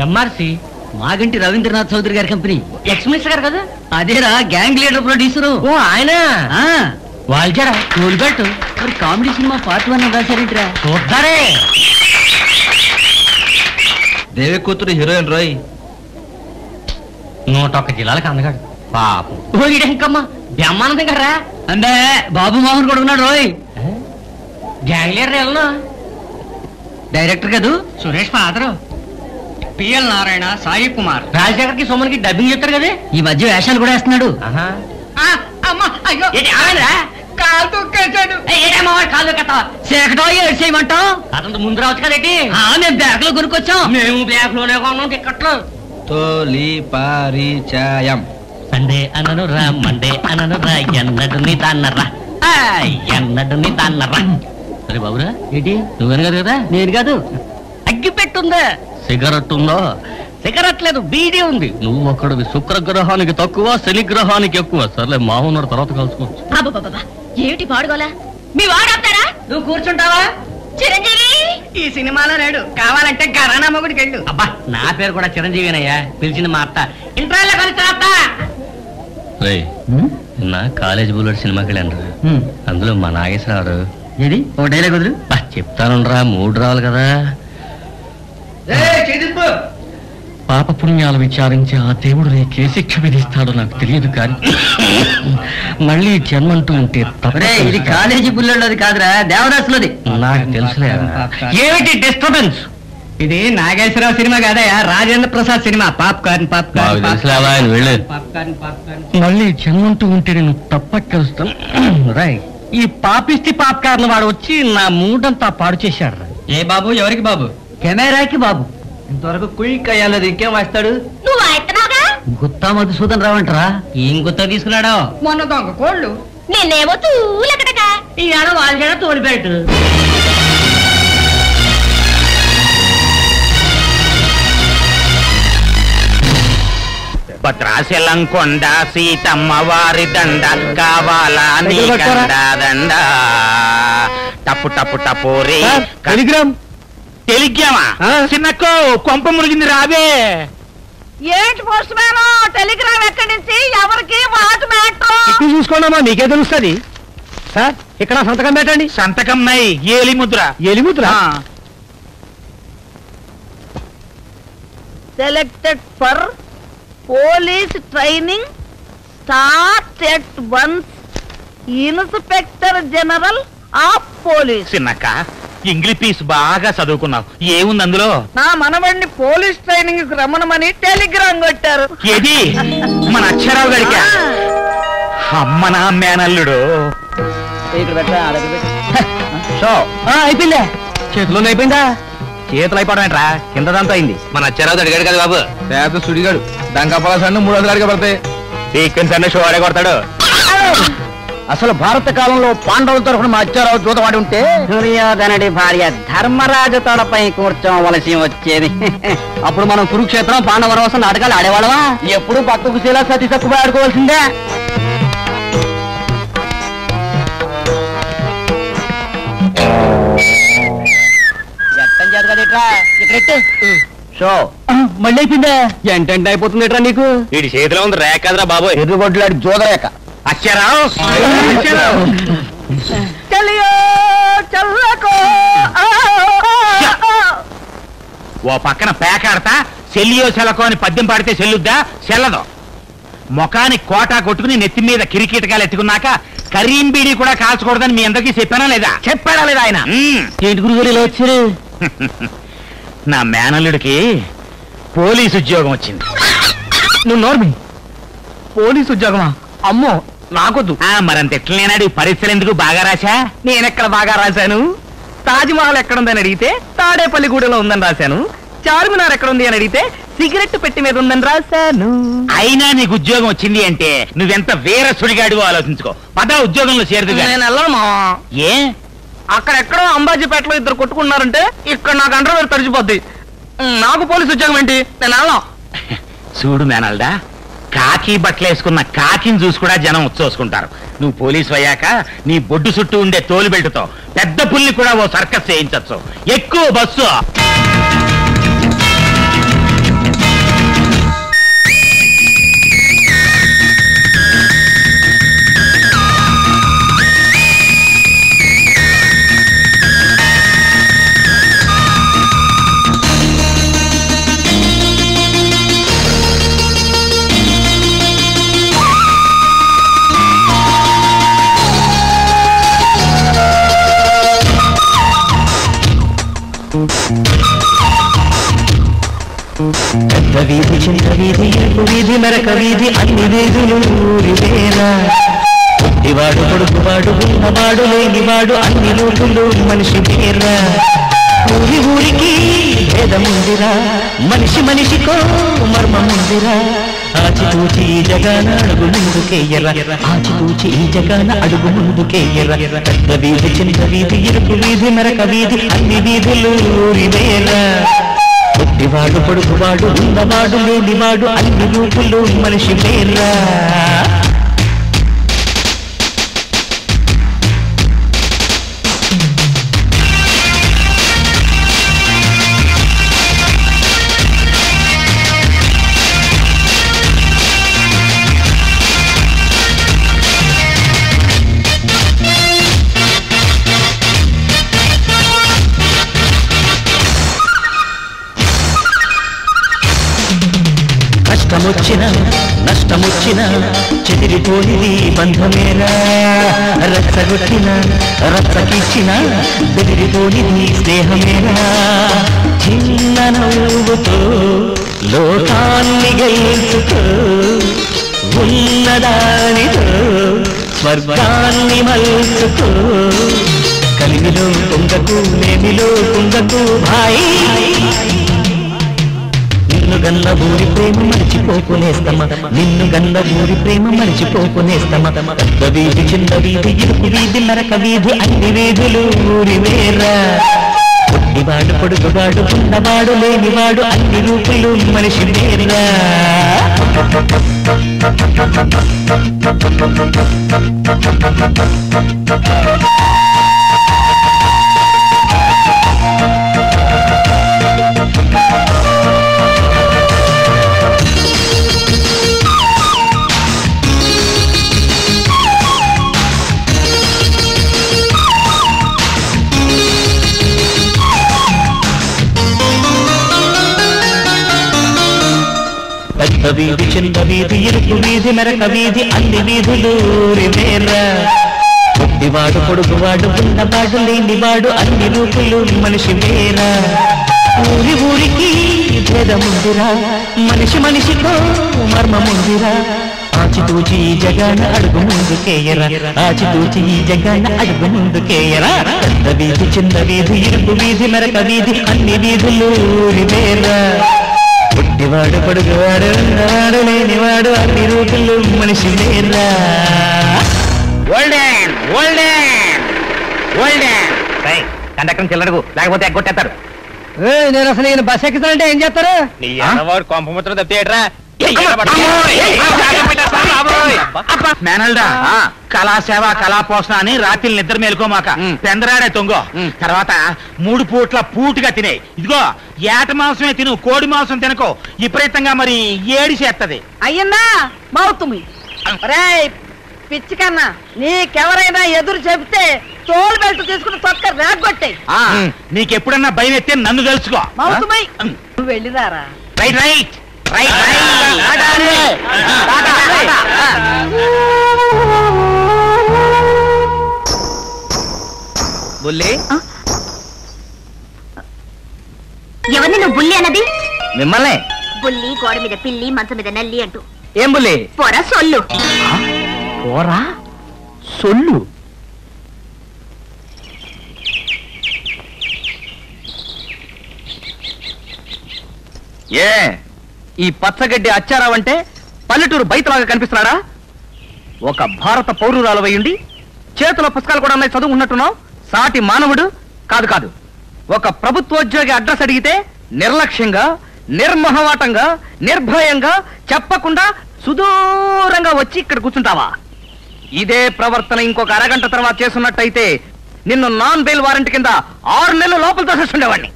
MRC Maganti Rabindranath Chowdary గారి company. Ex minister గారు కదా? అదేరా, గ్యాంగ్ లీడర్ ప్రొడ్యూసరు. ఓ ఆయన వాల్చారా టోల్గట్. మరి కామెడీ సినిమా పార్ట్ 1 రాశారేంటిరా? చూద్దారే. దేవి కూతురు హీరోయిన్ రోయ్. 101 జిల్లాలకు అందగాడు పాపం. ఓ ఇడెంకమ్మ బ్రహ్మానందం గారా? అంటే బాబు మోహన్ కూడా ఉన్నాడు రోయ్. గ్యాంగ్ లీడర్ ఎవరు? డైరెక్టర్ కదూ. సురేష్ ఫాదరు. పిఎల్ నారాయణ, సాయి కుమార్. రాజశేఖర్ కి సోమన్కి డబ్బింగ్ చెప్తారు కదా. ఈ మధ్య వేషాలు కూడా వేస్తున్నాడు. అతను ముందు రావచ్చు కదేంటి? మేము బ్యాగ్ లో కొనుక్కొచ్చాం. మేము బ్యాగ్ లోనే కొన్నాం టికెట్లు. తొలి పరిచయం. సండే అనను రా, మండే అనను రా, ఎన్నడు నీ దాన్నరా, ఎన్నడు నీ దాన్నరా. సరే బాబురా, ఏంటి? నువ్వేను కదా కదా? నేను కాదు. అగ్గి పెట్టుందా? సిగరెట్ ఉందో? సిగరెట్ లేదు, బీడీ ఉంది. నువ్వు ఒకడు శుక్రగ్రహానికి తక్కువ, శని గ్రహానికి ఎక్కువ. సర్లే మామూలు తర్వాత కలుసుకోవచ్చు. ఏమిటి పాడుకోలా? మీ వాడాతారా? నువ్వు కూర్చుంటావా? చిరంజీవి ఈ సినిమాలో లేడు, కావాలంటే గరానా మొగుడికి వెళ్ళు. అబ్బా, నా పేరు కూడా చిరంజీవినయ్యా. పిలిచింది మా అత్త. ఇంటర్వ్యూలో కలిసి అత్త. నా కాలేజ్ బుల్లెట్ సినిమాకి వెళ్ళాను. అందులో మా నాగేశ్వరరావు. ఏది ఒక డైలాగ్ వదులు. చెప్తానురా, 3 రావాలి కదా. పాప పుణ్యాలు విచారించి ఆ దేవుడు నీకే శిక్ష విధిస్తాడో నాకు తెలియదు, కానీ మళ్ళీ జన్మంటూ ఉంటే ఇది కాలేజీ బుల్లెట్లోది కాదురా, దేవదాసులోది. నాకు తెలుసులే. ఏమిటి డిస్టర్బెన్స్? ఇది నాగేశ్వరరావు సినిమా కాదయా, రాజేంద్ర ప్రసాద్ సినిమా. పాప్కార్న్ మళ్ళీ జన్మంటూ ఉంటే నేను తప్పక కలుస్తాను. రాయ్, ఈ పాపిస్తి పాప్కార్న్ వాడు వచ్చి నా మూడంతా పాడు చేశాడు. ఏ బాబు? ఎవరికి బాబు? కెమెరాకి బాబు. ఇంతవరకు క్విక్ అయ్యాలది, ఇంకేం వేస్తాడు? నువ్వు ఆయత్తనాగా? గుత్తా మధుసూదన్ రావు అంటారా? ఏం గుత్తా తీసుకున్నాడో? మొన్న దొంగ కోళ్ళు. నేనేమో తూలకటగా. ఈ ఆడ వాళ్ళ తోలిపెట్టు. భద్రాచలంకొండ సీతమ్మ వారి దండ కావాలా నీ దండ. టప్పు టప్పు టప్పు రే. టెలిగ్రామా? చిన్నక్కో కొంప మురిగింది, రావే. ఏంటి పోస్ట్ మ్యాన్, టెలిగ్రామ్ ఎక్కడి నుంచి? ఎవరికి? What matter? చూసుకోండమ్మా, మీకే తెలుస్తుంది. సార్, ఇక్కడ సంతకం పెట్టండి. సంతకం నై, ఏలిముద్ర. ఎలిముద్ర? Selected for police training, start at once, inspector general of police. చిన్నక్క, ఇంగ్లీష్ పీస్ బాగా చదువుకున్నావు, ఏముంది అందులో? నా మనవడిని పోలీస్ ట్రైనింగ్ కు రమ్మనమని టెలిగ్రామ్ కొట్టారు. ఏది? మన అక్షరావు గడికా? అమ్మ నా మేనల్లుడు. అయిపోయిందా? చేతిలోనే అయిపోయిందా? చేతులు అయిపోవడం ఏంట్రా, కిందదంతా అయింది. మన అక్షరావు అడిగాడు కదా బాబు. పేద సుడిగాడు, దంకపలాసన్ను 300 అడిగా పడతాయి. సీక్వెన్స్ అన్న షో ఆడే కొడతాడు. అసలు భారత కాలంలో పాండవుల తరఫున మా అచ్చారావు జూతవాడి ఉంటే దుర్యోధనుడి భార్య ధర్మరాజు తోడపై కూర్చోవలసి వచ్చేది. అప్పుడు మనం కురుక్షేత్రం, పాండవరవసం నాటకాలు ఆడేవాళ్ళమా? ఎప్పుడు పక్కకు శీలా సతీ తక్కువ ఆడుకోవాల్సిందే. మళ్ళీ అయిపోయిందా? ఎంటెంట్ అయిపోతుంది ఎట్రా నీకు? వీడి చేతిలో ఉంది రేఖ కదరా బాబు, ఎదురుగొడ్లాడి జోదరేఖ. అక్షరావు ఓ పక్కన పేకాడతా చెల్లియో చెలకో అని పద్యం పాడితే చెల్లుద్దా? చెల్లదు. ముఖానికి కోటా కొట్టుకుని నెత్తి మీద కిరికీటకాలు ఎత్తుకున్నాక కరీం బీడీ కూడా కాల్చకూడదని మీ అందరికీ చెప్పానా లేదా? చెప్పాడా లేదా ఆయన? ఏంటి గురుగారు ఇలా వచ్చారు? నా మేనల్లుడికి పోలీసు ఉద్యోగం వచ్చింది. నువ్వు నోర్మి. పోలీసు ఉద్యోగమా? అమ్మో, నాకొద్దు. మరంత ఎట్లనేనాడు? పరీక్షలు ఎందుకు? బాగా రాశా? నేనెక్కడ బాగా రాశాను? తాజ్మహల్ ఎక్కడుందని అడిగితే తాడేపల్లిగూడలో ఉందని రాశాను. చార్మినార్ ఎక్కడుంది అని అడిగితే సిగరెట్ పెట్టి మీద ఉందని రాశాను. అయినా నీకు ఉద్యోగం వచ్చింది అంటే నువ్వెంత వేర సుడిగాడివో ఆలోచించుకో. పదా ఉద్యోగంలో చేరదు. నేను వెళ్ళను మా. ఏ? అక్కడెక్కడో అంబాజీపేటలో ఇద్దరు కొట్టుకున్నారంటే ఇక్కడ నాకు అండర్వేర్ తడిచిపోద్ది. నాకు పోలీసు ఉద్యోగం ఏంటి? నేను వెళ్ళను. చూడు మేనల్డా, కాకి బట్టలేసుకున్న కాకిని చూసి కూడా జనం ఉచ్చోసుకుంటారు. నువ్వు పోలీసు అయ్యాక నీ బొడ్డు చుట్టూ ఉండే తోలు బెల్టుతో పెద్ద పుల్ని కూడా ఓ సర్కస్ చేయించచ్చు. ఎక్కువ బస్సు. పెద్ద వీధి చిన్న వీధి ఇరుకు వీధి మెరక వీధి అన్ని వీధులు ఊరివేరా పుట్టివాడు పొడుగువాడు ఉన్నవాడు లేనివాడు అన్ని లోకులు మనిషి వేరా ఊరి ఊరికి భేదముందిరా మనిషి మనిషికో మర్మముందిరా ఆచితూచి ఈ జగాన అడుగు ముందుకేయరా ఆచితూచి ఈ జగాన అడుగు ముందుకేయరా పెద్ద వీధి చిన్న వీధి ఇరుకు వీధి మెరక వీధి అన్ని వీధులు ఊరివేరా పుట్టివాడు పొడుగువాడు ఉన్నవాడు లేనివాడు అన్ని రూపులు మనిషి వేరా కష్టమొచ్చిన నష్టమొచ్చిన చెదిరిపోనిది బంధమేరా రచ్చగొట్టిన రచ్చకిచ్చిన బెదిరిపోనిది స్నేహమేరా చిన్న నవ్వుతో లోకాన్ని గెలుచుకో ఉన్నదానితో స్వర్గాన్ని మలుచుకో కలిమిలో కుంగకు నేమిలో కుంగకు భాయి నిన్ను గన్న ఊరి ప్రేమ మరిచిపోకునేస్తమా నిన్ను గన్న ఊరి ప్రేమ మరిచిపోకునేస్తమా పెద్ద వీధి చిన్న వీధి ఇరుకు వీధి నరక వీధి అన్ని వీధులు ఊరి వేరా పుట్టివాడు పొడుగువాడు ఉన్నవాడు లేనివాడు అన్ని రూపులు మనిషి వేరా పెద్ద వీధి చిన్న వీధి ఇరుకు వీధి మెరక వీధి అన్ని వీధులు ఊరివేరా పుట్టివాడు పొడుగువాడు ఉన్నవాడు లేనివాడు అన్ని రూపులు మనిషి వేరా ఊరి ఊరికి భేదముందిరా మనిషి మనిషికో మర్మముందిరా ఆచితూచి ఈ జగాన అడుగు ముందుకేయరా ఆచితూచి ఈ జగాన అడుగు ముందుకేయరా పెద్ద వీధి చిన్న వీధి ఇరుకు వీధి మెరక వీధి అన్ని వీధులు ఊరివేరా పుట్టివాడు పొడుగువాడు ఉన్నవాడు లేనివాడు అన్ని రూపులు మనిషి వేరా కండక్టర్ చిల్లడకు లేకపోతే ఎగ్గొట్టేస్తారు నేను అసలు ఈయన బస్ ఎక్కుతానంటే ఏం చేస్తారు వాడు కొంపముత్రం తప్పేట్రా మేనల్డా కళాసేవ కళాపోషణ అని రాత్రి నిద్ర మేలుకోమాక పెందరాడే తొంగో తర్వాత 3 పూట్ల పూటుగా తినే ఇదిగో ఏట మాంసమే తిను కోడి మాంసం తినకో విపరీతంగా మరి ఏడి చేస్తది అయ్యన్నా మౌతుమి రేయ్ పిచ్చి కన్నా నీకెవరైనా ఎదురు చెబితే తోలు బెల్ట్ తీసుకుని తొక్క రేగొట్టే నీకెప్పుడన్నా భయం ఎత్తే నన్ను తెలుసుకో మౌతుమై నువ్వు వెళ్ళిరారా రైట్ రైట్ బుల్లి ఎవరిని నువ్వు బుల్లి అన్నది మిమ్మల్ని బుల్లి గోడ మీద పిల్లి మంచం మీద నల్లి అంటూ ఏం బుల్లి పొర సొల్లు పోరా సొల్లు ఏ ఈ పచ్చగడ్డి అచ్చారావు అంటే పల్లెటూరు బయటలాగా కనిపిస్తున్నాడా ఒక భారత పౌరురాలవయ్యుండి చేతిలో పుస్తకాలు కూడా ఉన్నాయి చదువు ఉన్నట్టున్నావు సాటి మానవుడు కాదు కాదు ఒక ప్రభుత్వోద్యోగి అడ్రస్ అడిగితే నిర్లక్ష్యంగా నిర్మహమాటంగా నిర్భయంగా చెప్పకుండా సుదూరంగా వచ్చి ఇక్కడ కూర్చుంటావా ఇదే ప్రవర్తన ఇంకొక అరగంట తర్వాత చేస్తున్నట్టయితే నిన్ను నాన్ బెయిల్ వారెంట్ కింద 6 నెలలు లోపల తోసేస్తుండేవాడిని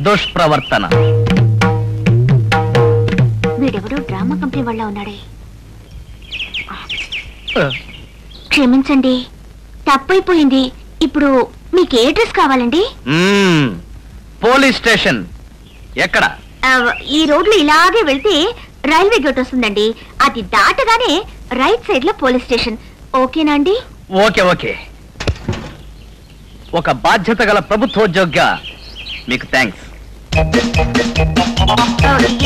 దుష్ప్రవర్తన వీడెవడో డ్రామా కంపెనీ వాళ్ళ ఉన్నాడే క్షమించండి తప్పైపోయింది ఇప్పుడు మీకు ఏ డ్రెస్ కావాలండి పోలీస్ స్టేషన్ ఎక్కడ ఈ రోడ్లు ఇలాగే వెళ్తే రైల్వే గేట్ వస్తుందండి అది దాటగానే రైట్ సైడ్ లో పోలీస్ స్టేషన్ ఓకేనా అండి ఓకే ఓకే ఒక బాధ్యత గల ప్రభుత్వోద్యోగిగా మీకు థ్యాంక్స్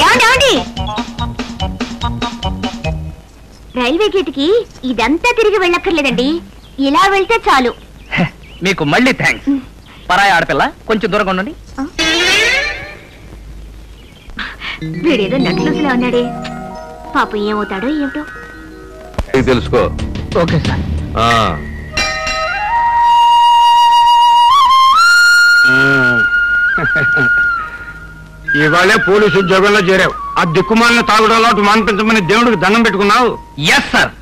ఏమండి రైల్వే గేట్కి ఇదంతా తిరిగి వెళ్ళక్కర్లేదండి, ఇలా వెళ్తే చాలు. మీకు మళ్ళీ థ్యాంక్స్. పరాయి ఆడపిల్ల, కొంచెం దూరంగా ఉండండి. వీడేదో నట్లుసులా ఉన్నాడే, పాపం ఏమవుతాడో ఏమిటో. తెలుసుకో. Okay sir. ఇవాళే పోలీసు ఉద్యోగంలో చేరావు. ఆ దిక్కుమాలిన తాగుడు అలవాటు మానిపించమని దేవుడికి దండం పెట్టుకున్నావు. Yes sir.